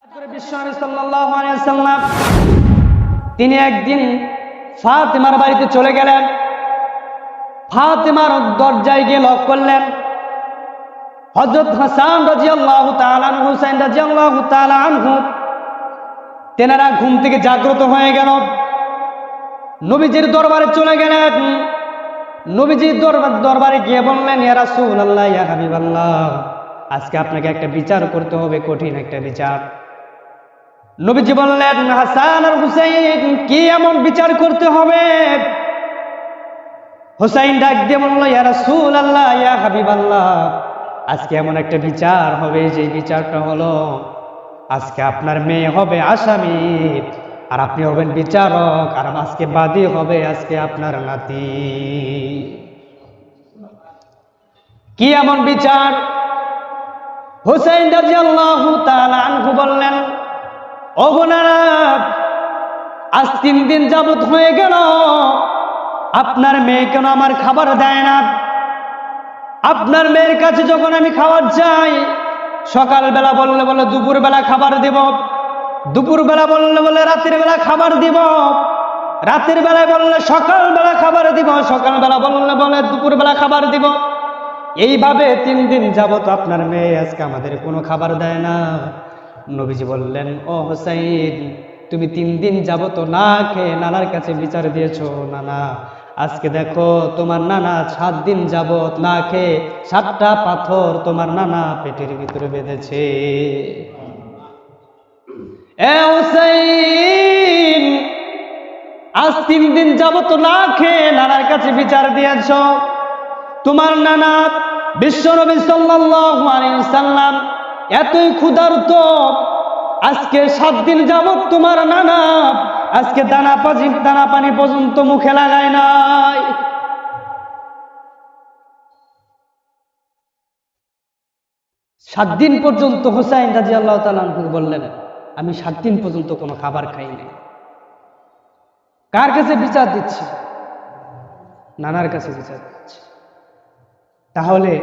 বিশ্বনবী সাল্লাল্লাহু আলাইহি ওয়াসাল্লাম তিনি একদিন ফাতেমার বাড়িতে চলে গেলেন। ফাতেমার দরজায় গিয়ে লক করলেন। হযরত হাসান রাদিয়াল্লাহু তাআলা আনহু, হুসাইন রাদিয়াল্লাহু তাআলা আনহু তেনারা ঘুম থেকে জাগ্রত হয়ে গেল। নবীজির দরবারে চলে গেলেন। নবীজির দরবারে গিয়ে বললেন, ইয়া রাসূলুল্লাহ, ইয়া হাবিবাল্লাহ, আজকে আপনাকে একটা বিচার করতে হবে, কঠিন একটা বিচার। নবীজি বললেন, হাসান আর হুসাইন, কি এমন বিচার করতে হবে? হুসাইন ডাক দিয়ে বলল, ইয়া রাসূলুল্লাহ, ইয়া হাবিবাল্লাহ, আজকে এমন একটা বিচার হবে, যে বিচারটা হলো আজকে আপনার মেয়ে হবে আসামি আর আপনি হবেন বিচারক, আর আজকে বাদী হবে আজকে আপনার নাতি। কি এমন বিচার? হুসাইন রাদিয়াল্লাহু তাআলা আনহু বললেন, ও বোনেরা, আজ 3 দিন যাবত হয়ে গেল আপনার মেয়ে কেন আমার খাবার দেয় না? আপনার মেয়ের কাছে যখন আমি খাবার চাই, সকালবেলা বললে বলে দুপুরবেলা খাবার দিব, দুপুরবেলা বললে বলে রাতের বেলা খাবার দিব, রাতের বেলায় বললে সকালবেলা খাবার দিব, সকালবেলা বললে বলে দুপুরবেলা খাবার দিব। এইভাবে 3 দিন যাবত আপনার মেয়ে আজকে আমাদের কোনো খাবার দেয় না। নবীজি বললেন, ও হুসাইন, তুমি 3 দিন যাবত না খেয়ে নানার কাছে বিচার দিয়েছো। নানা, আজকে দেখো তোমার নানা 7 দিন যাবত না খেয়ে 7টা পাথর তোমার নানা পেটের ভিতরে বেঁধেছে। এ হুসাইন, আজ 3 দিন যাবত না খেয়ে নানার কাছে বিচার দিয়েছ। তোমার নানা বিশ্বনবী সাল্লাল্লাহু আলাইহি ওয়াসাল্লাম এতই ক্ষুধার্ত, আজকে 7 দিন যাবত তোমার নানা আজকে দানা পানি পর্যন্ত মুখে লাগায় নাই। সাত দিন পর্যন্ত হুসাইন রাদিয়াল্লাহু তাআলা আনহু বললেন, আমি 7 দিন পর্যন্ত কোনো খাবার খাই নাই। কার কাছে বিচার দিচ্ছে? নানার কাছে বিচার দিচ্ছে। তাহলে